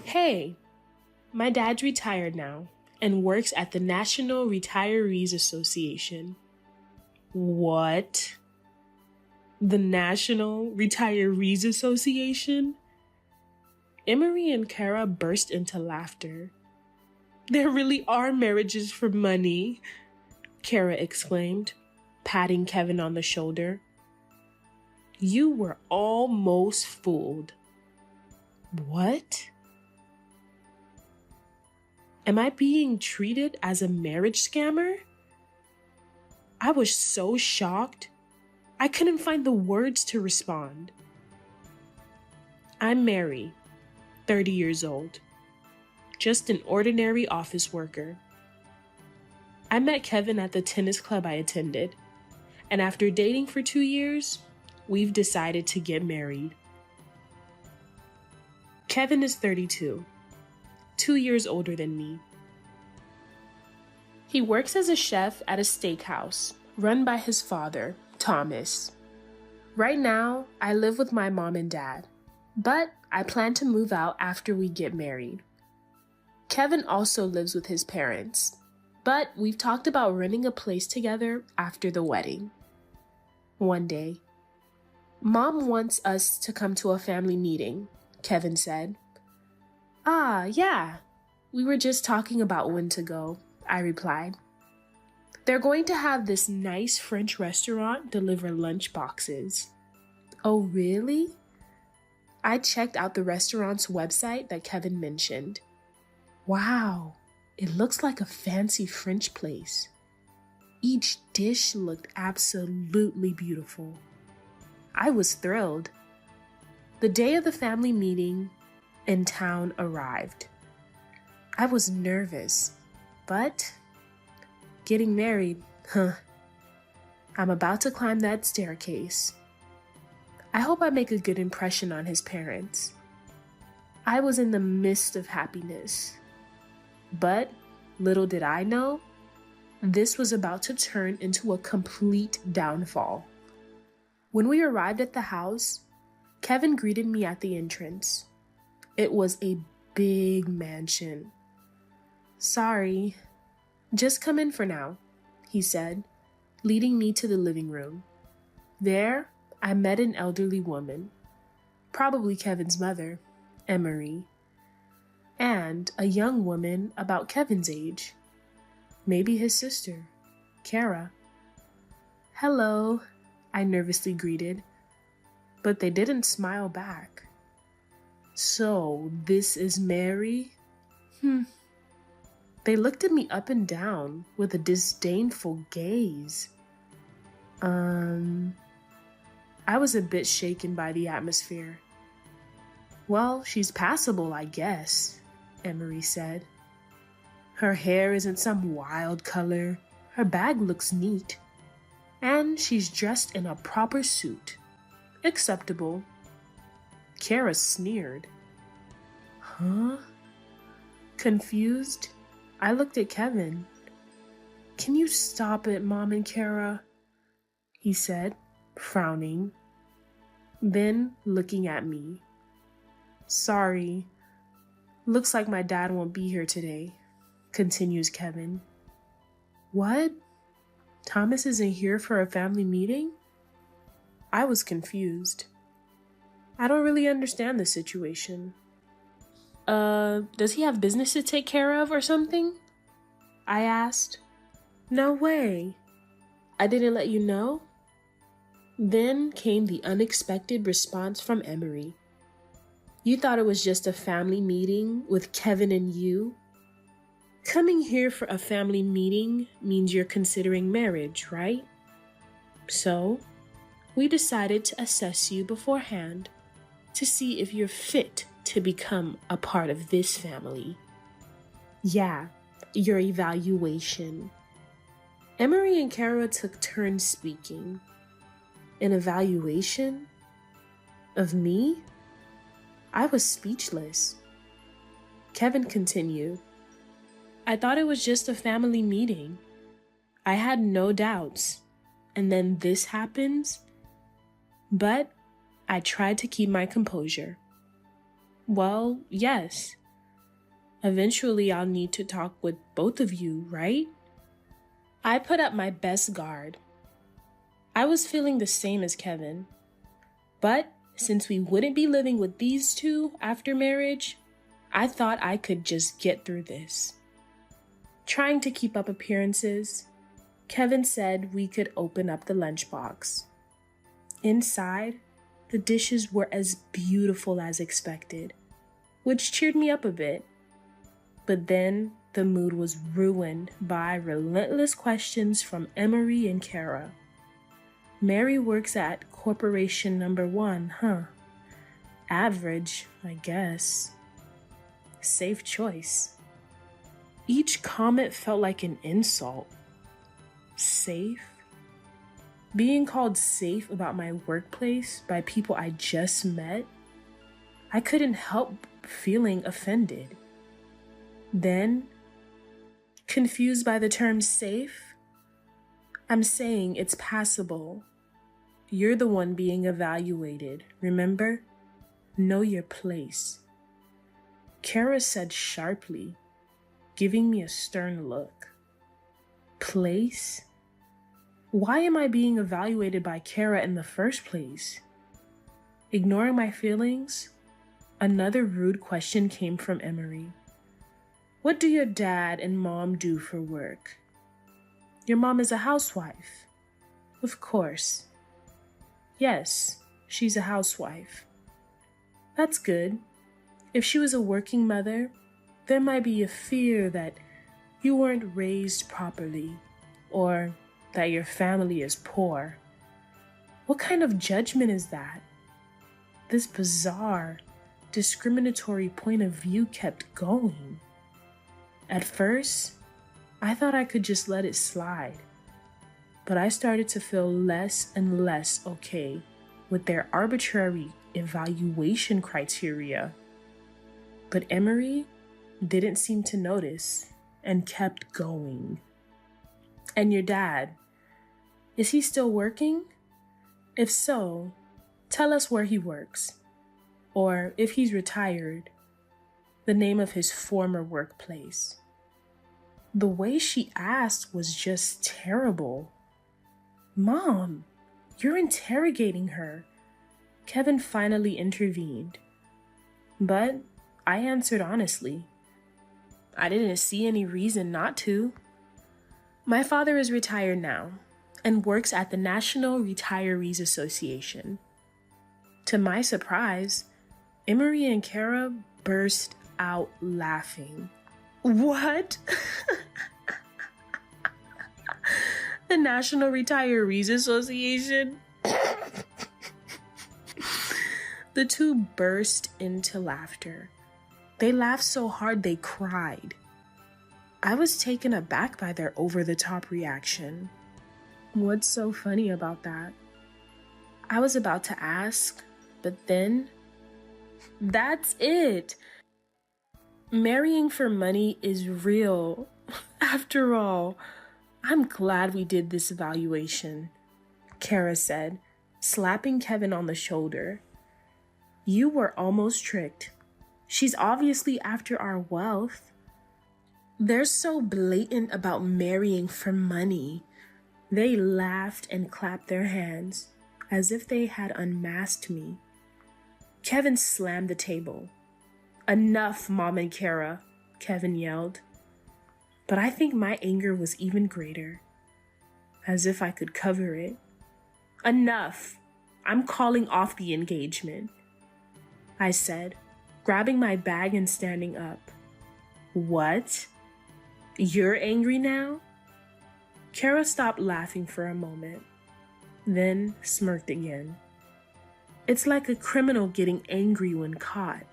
Hey, my dad's retired now and works at the National Retirees Association. What? The National Retirees Association? Emery and Kara burst into laughter. There really are marriages for money, Kara exclaimed, patting Kevin on the shoulder. You were almost fooled. What? Am I being treated as a marriage scammer? I was so shocked, I couldn't find the words to respond. I'm Mary, 30 years old, just an ordinary office worker. I met Kevin at the tennis club I attended, and after dating for 2 years, we've decided to get married. Kevin is 32, 2 years older than me. He works as a chef at a steakhouse run by his father, Thomas. Right now, I live with my mom and dad, but I plan to move out after we get married. Kevin also lives with his parents, but we've talked about renting a place together after the wedding. One day, Mom wants us to come to a family meeting, Kevin said. Ah, yeah. We were just talking about when to go, I replied. They're going to have this nice French restaurant deliver lunch boxes. Oh, really? I checked out the restaurant's website that Kevin mentioned. Wow, it looks like a fancy French place. Each dish looked absolutely beautiful. I was thrilled. The day of the family meeting in town arrived. I was nervous, but getting married, I'm about to climb that staircase. I hope I make a good impression on his parents. I was in the midst of happiness, but little did I know, this was about to turn into a complete downfall. When we arrived at the house, Kevin greeted me at the entrance. It was a big mansion. Sorry, just come in for now, he said, leading me to the living room. There, I met an elderly woman, probably Kevin's mother, Emery, and a young woman about Kevin's age, maybe his sister, Kara. Hello, I nervously greeted, but they didn't smile back. So, this is Mary? They looked at me up and down with a disdainful gaze. I was a bit shaken by the atmosphere. Well, she's passable, I guess, Emery said. Her hair isn't some wild color. Her bag looks neat. And she's dressed in a proper suit. Acceptable. Kara sneered. Huh? Confused, I looked at Kevin. Can you stop it, Mom and Kara? He said, frowning. Then looking at me. Sorry. Looks like my dad won't be here today, continues Kevin. What? Thomas isn't here for a family meeting? I was confused. I don't really understand the situation. Does he have business to take care of or something? I asked. No way. I didn't let you know? Then came the unexpected response from Emery. You thought it was just a family meeting with Kevin and you? Coming here for a family meeting means you're considering marriage, right? So, we decided to assess you beforehand to see if you're fit to become a part of this family. Yeah, your evaluation. Emery and Kara took turns speaking. An evaluation? Of me? I was speechless. Kevin continued. I thought it was just a family meeting. I had no doubts. And then this happens? But I tried to keep my composure. Well, yes, Eventually, I'll need to talk with both of you, right? I put up my best guard. I was feeling the same as Kevin. But since we wouldn't be living with these two after marriage, I thought I could just get through this. Trying to keep up appearances, Kevin said we could open up the lunchbox. Inside, the dishes were as beautiful as expected, which cheered me up a bit. But then the mood was ruined by relentless questions from Emery and Kara. Mary works at corporation number 1, huh? Average, I guess. Safe choice. Each comment felt like an insult. Safe? Being called safe about my workplace by people I just met? I couldn't help feeling offended. Then, confused by the term safe, I'm saying it's passable. You're the one being evaluated, remember? Know your place. Kara said sharply, giving me a stern look. Place? Why am I being evaluated by Kara in the first place? Ignoring my feelings, another rude question came from Emery. What do your dad and mom do for work? Your mom is a housewife. Of course. Yes, she's a housewife. That's good. If she was a working mother, there might be a fear that you weren't raised properly, or that your family is poor. What kind of judgment is that? This bizarre, discriminatory point of view kept going. At first, I thought I could just let it slide, but I started to feel less and less okay with their arbitrary evaluation criteria. But Emery didn't seem to notice and kept going. And your dad, is he still working? If so, tell us where he works, or if he's retired, the name of his former workplace. The way she asked was just terrible. Mom, you're interrogating her. Kevin finally intervened. But I answered honestly. I didn't see any reason not to. My father is retired now and works at the National Retirees Association. To my surprise, Emery and Kara burst out laughing. What? The National Retirees Association? The two burst into laughter. They laughed so hard they cried. I was taken aback by their over-the-top reaction. What's so funny about that? I was about to ask, but then, that's it. Marrying for money is real. After all, I'm glad we did this evaluation, Kara said, slapping Kevin on the shoulder. You were almost tricked. She's obviously after our wealth. They're so blatant about marrying for money. They laughed and clapped their hands as if they had unmasked me. Kevin slammed the table. Enough, Mom and Kara, Kevin yelled. But I think my anger was even greater, as if I could cover it. Enough! I'm calling off the engagement, I said, grabbing my bag and standing up. What? You're angry now? Kara stopped laughing for a moment, then smirked again. It's like a criminal getting angry when caught.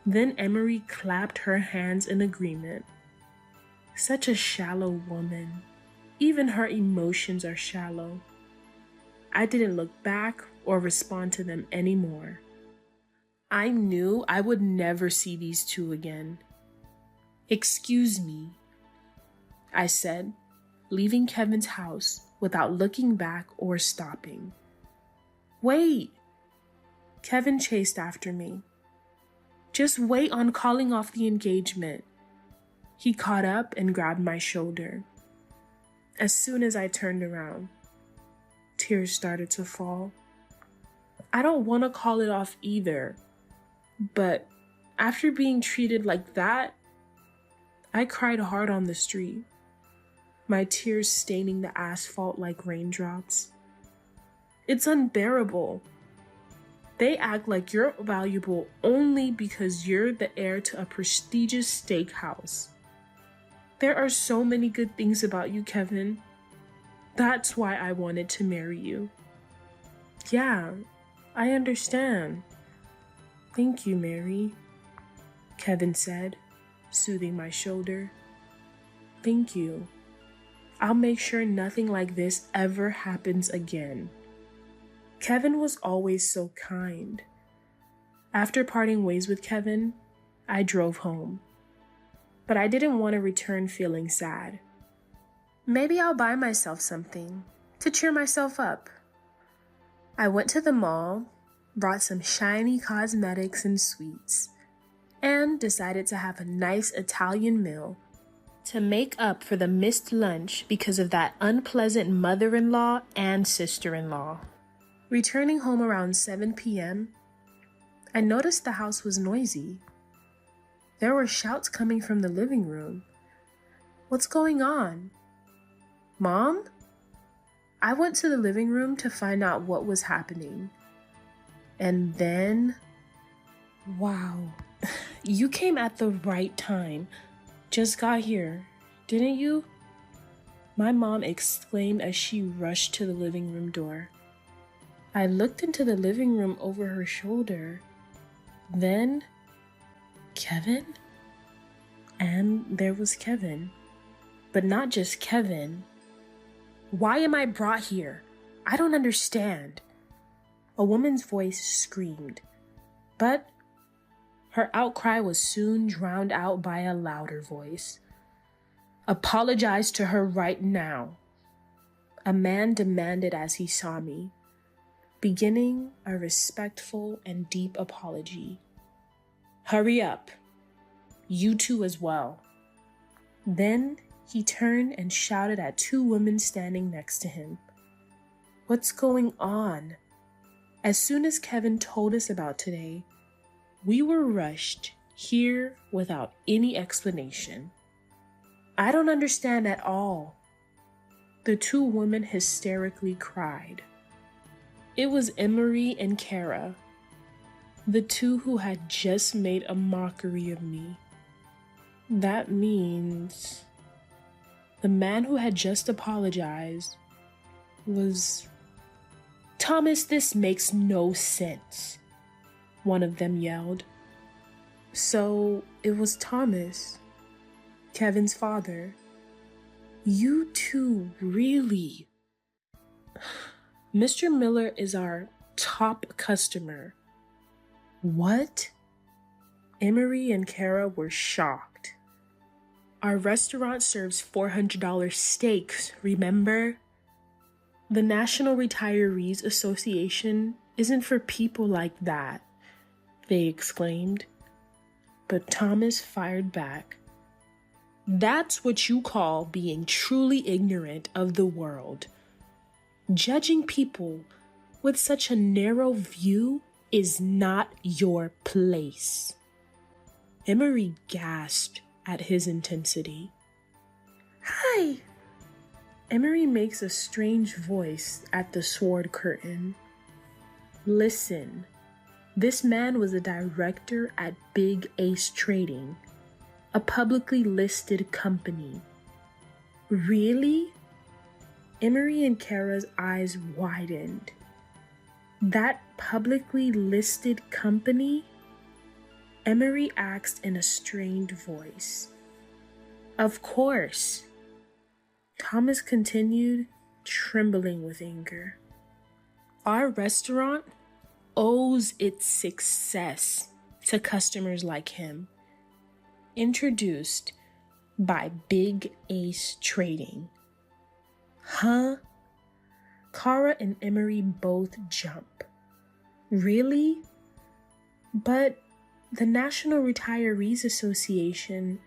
Then Emery clapped her hands in agreement. Such a shallow woman. Even her emotions are shallow. I didn't look back or respond to them anymore. I knew I would never see these two again. Excuse me, I said, leaving Kevin's house without looking back or stopping. Wait! Kevin chased after me. Just wait on calling off the engagement. He caught up and grabbed my shoulder. As soon as I turned around, tears started to fall. I don't want to call it off either, but after being treated like that, I cried hard on the street, my tears staining the asphalt like raindrops. It's unbearable. They act like you're valuable only because you're the heir to a prestigious steakhouse. There are so many good things about you, Kevin. That's why I wanted to marry you. Yeah, I understand. Thank you, Mary, Kevin said, soothing my shoulder. Thank you. I'll make sure nothing like this ever happens again. Kevin was always so kind. After parting ways with Kevin, I drove home. But I didn't want to return feeling sad. Maybe I'll buy myself something to cheer myself up. I went to the mall, bought some shiny cosmetics and sweets, and decided to have a nice Italian meal to make up for the missed lunch because of that unpleasant mother-in-law and sister-in-law. Returning home around 7 p.m., I noticed the house was noisy. There were shouts coming from the living room. What's going on? Mom? I went to the living room to find out what was happening. And then, wow, you came at the right time. Just got here, didn't you? My mom exclaimed as she rushed to the living room door. I looked into the living room over her shoulder. Then, Kevin? And there was Kevin. But not just Kevin. Why am I brought here? I don't understand. A woman's voice screamed. But her outcry was soon drowned out by a louder voice. Apologize to her right now, a man demanded as he saw me, beginning a respectful and deep apology. Hurry up. You too as well. Then he turned and shouted at two women standing next to him. What's going on? As soon as Kevin told us about today, we were rushed here without any explanation. I don't understand at all. The two women hysterically cried. It was Emery and Kara, the two who had just made a mockery of me. That means the man who had just apologized was... Thomas, this makes no sense, one of them yelled. So it was Thomas, Kevin's father. You two really... Mr. Miller is our top customer. What? Emery and Kara were shocked. Our restaurant serves $400 steaks, remember? The National Retirees Association isn't for people like that, they exclaimed. But Thomas fired back. That's what you call being truly ignorant of the world. Judging people with such a narrow view is not your place. Emery gasped at his intensity. Hi! Emery makes a strange voice at the sword curtain. Listen, this man was a director at Big Ace Trading, a publicly listed company. Really? Emery and Kara's eyes widened. That publicly listed company? Emery asked in a strained voice. Of course. Thomas continued, trembling with anger. Our restaurant owes its success to customers like him. Introduced by Big Ace Trading. Huh? Kara and Emery both jump. Really? But The National Retirees Association.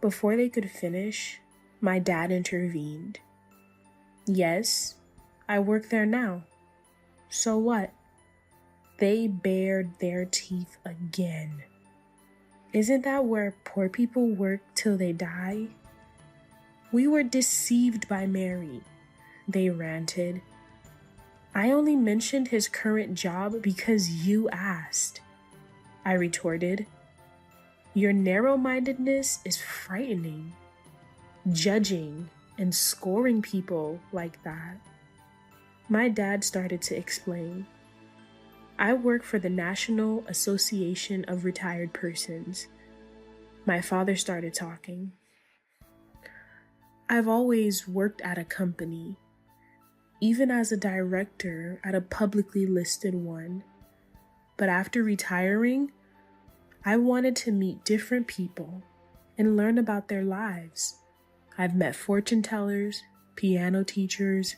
Before they could finish, my dad intervened. Yes, I work there now. So what? They bared their teeth again. Isn't that where poor people work till they die? We were deceived by Mary, they ranted. I only mentioned his current job because you asked, I retorted. Your narrow-mindedness is frightening. Judging and scoring people like that. My dad started to explain. I work for the National Association of Retired Persons. My father started talking. I've always worked at a company, even as a director at a publicly listed one. But after retiring, I wanted to meet different people and learn about their lives. I've met fortune tellers, piano teachers,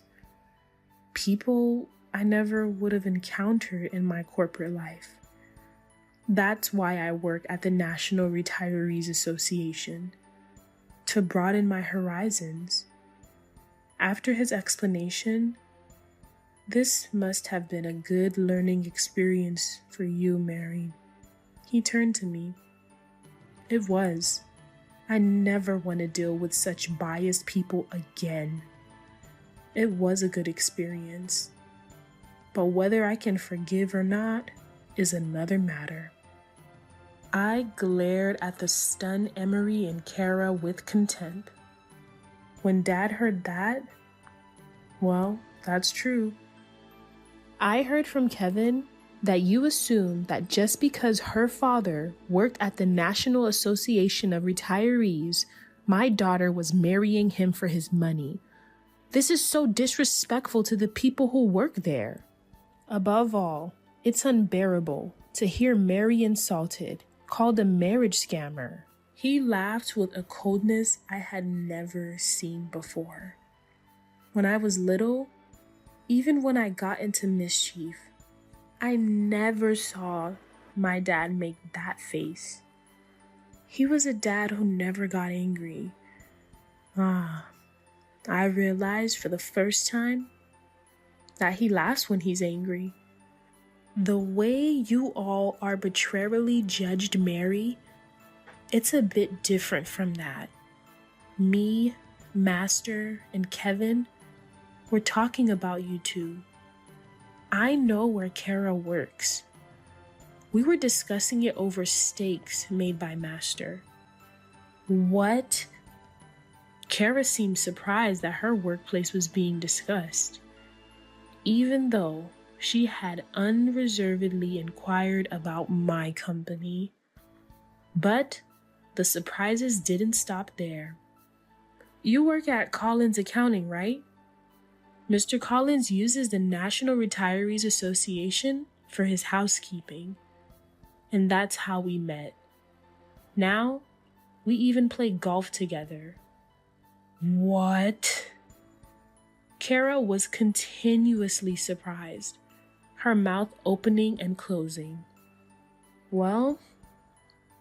people I never would have encountered in my corporate life. That's why I work at the National Retirees Association, to broaden my horizons. After his explanation, this must have been a good learning experience for you, Mary. He turned to me. It was. I never want to deal with such biased people again. It was a good experience. But whether I can forgive or not is another matter. I glared at the stunned Emery and Kara with contempt. When Dad heard that, well, that's true. I heard from Kevin that you assume that just because her father worked at the National Association of Retirees, my daughter was marrying him for his money. This is so disrespectful to the people who work there. Above all, it's unbearable to hear Mary insulted, called a marriage scammer. He laughed with a coldness I had never seen before. When I was little, even when I got into mischief, I never saw my dad make that face. He was a dad who never got angry. I realized for the first time that he laughs when he's angry. The way you all arbitrarily judged Mary, it's a bit different from that. Me, Master, and Kevin, we're talking about you two. I know where Kara works. We were discussing it over steaks made by Master. What? Kara seemed surprised that her workplace was being discussed, even though she had unreservedly inquired about my company. But the surprises didn't stop there. You work at Collins Accounting, right? Mr. Collins uses the National Retirees Association for his housekeeping, and that's how we met. Now, we even play golf together. What? Kara was continuously surprised, her mouth opening and closing. Well,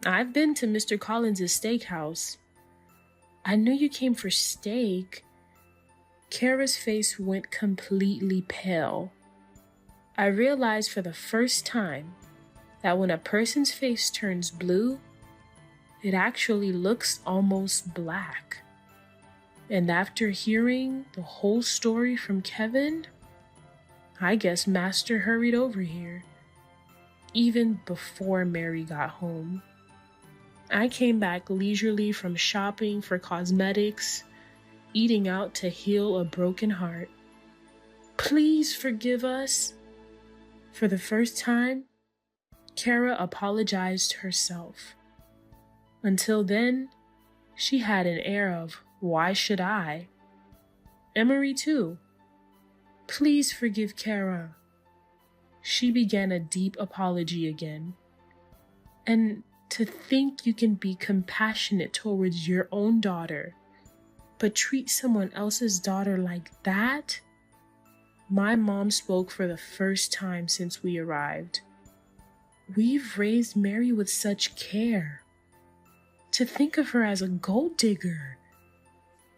I've been to Mr. Collins' steakhouse. I knew you came for steak. Kara's face went completely pale. I realized for the first time that when a person's face turns blue, it actually looks almost black. And after hearing the whole story from Kevin, I guess Master hurried over here, even before Mary got home. I came back leisurely from shopping for cosmetics, eating out to heal a broken heart. Please forgive us. For the first time, Kara apologized herself. Until then, she had an air of, why should I? Emery too. Please forgive Kara. She began a deep apology again. And to think you can be compassionate towards your own daughter, but treat someone else's daughter like that? My mom spoke for the first time since we arrived. We've raised Mary with such care. To think of her as a gold digger.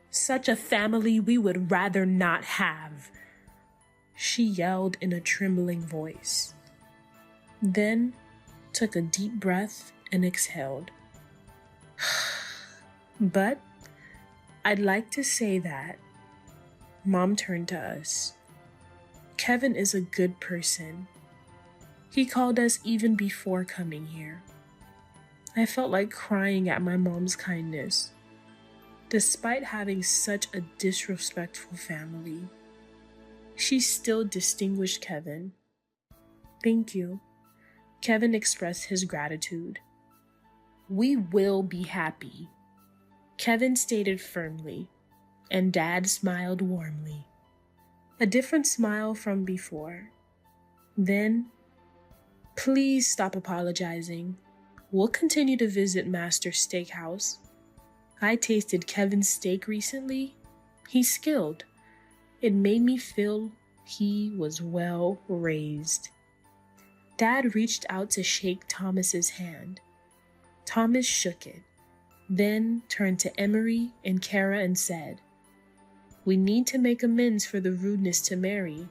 Such a family we would rather not have, she yelled in a trembling voice. Then took a deep breath and exhaled. But I'd like to say that. Mom turned to us. Kevin is a good person. He called us even before coming here. I felt like crying at my mom's kindness. Despite having such a disrespectful family, she still distinguished Kevin. Thank you. Kevin expressed his gratitude. We will be happy, Kevin stated firmly, and Dad smiled warmly. A different smile from before. Then, please stop apologizing. We'll continue to visit Master's Steakhouse. I tasted Kevin's steak recently. He's skilled. It made me feel he was well raised. Dad reached out to shake Thomas's hand. Thomas shook it, then turned to Emery and Kara and said, "We need to make amends for the rudeness to Mary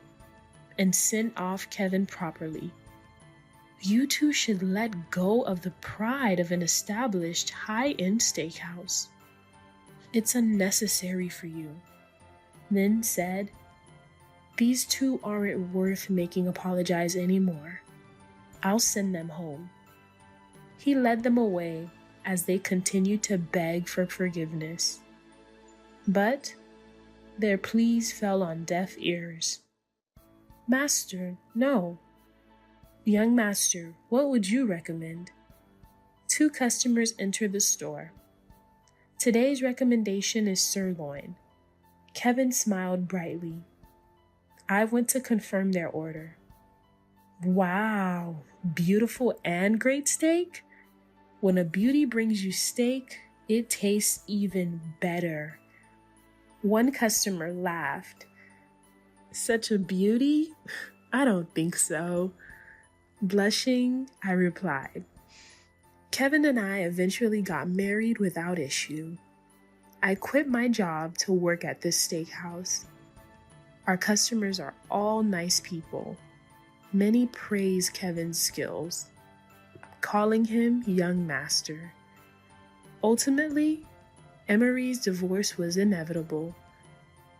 and send off Kevin properly. You two should let go of the pride of an established high-end steakhouse. It's unnecessary for you." Then said, "These two aren't worth making apologize anymore. I'll send them home." He led them away as they continued to beg for forgiveness. But their pleas fell on deaf ears. "Master, no." "Young master, what would you recommend?" Two customers entered the store. "Today's recommendation is sirloin." Kevin smiled brightly. I went to confirm their order. "Wow, beautiful and great steak?" When a beauty brings you steak, it tastes even better. One customer laughed. "Such a beauty? I don't think so." Blushing, I replied. Kevin and I eventually got married without issue. I quit my job to work at this steakhouse. Our customers are all nice people. Many praise Kevin's skills, calling him young master. Ultimately, Emery's divorce was inevitable.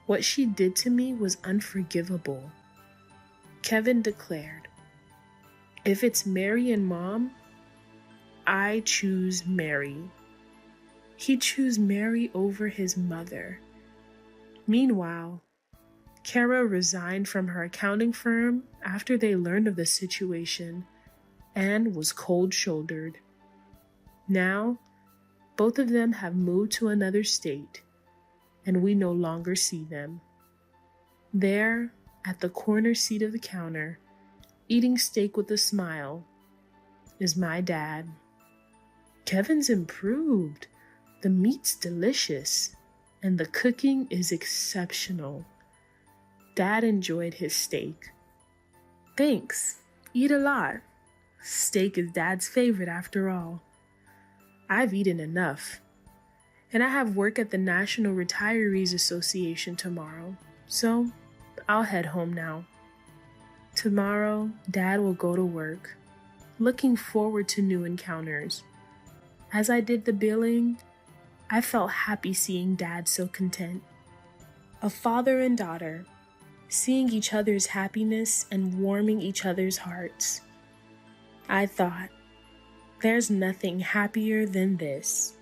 What she did to me was unforgivable. Kevin declared, "If it's Mary and Mom, I choose Mary." He chose Mary over his mother. Meanwhile, Kara resigned from her accounting firm after they learned of the situation and was cold-shouldered. Now, both of them have moved to another state, and we no longer see them. There, at the corner seat of the counter, eating steak with a smile, is my dad. Kevin's improved. The meat's delicious, and the cooking is exceptional. Dad enjoyed his steak. "Thanks. Eat a lot. Steak is Dad's favorite after all." I've eaten enough, and I have work at the National Retirees Association tomorrow, so I'll head home now. Tomorrow, Dad will go to work, looking forward to new encounters. As I did the billing, I felt happy seeing Dad so content. A father and daughter, seeing each other's happiness and warming each other's hearts. I thought, there's nothing happier than this.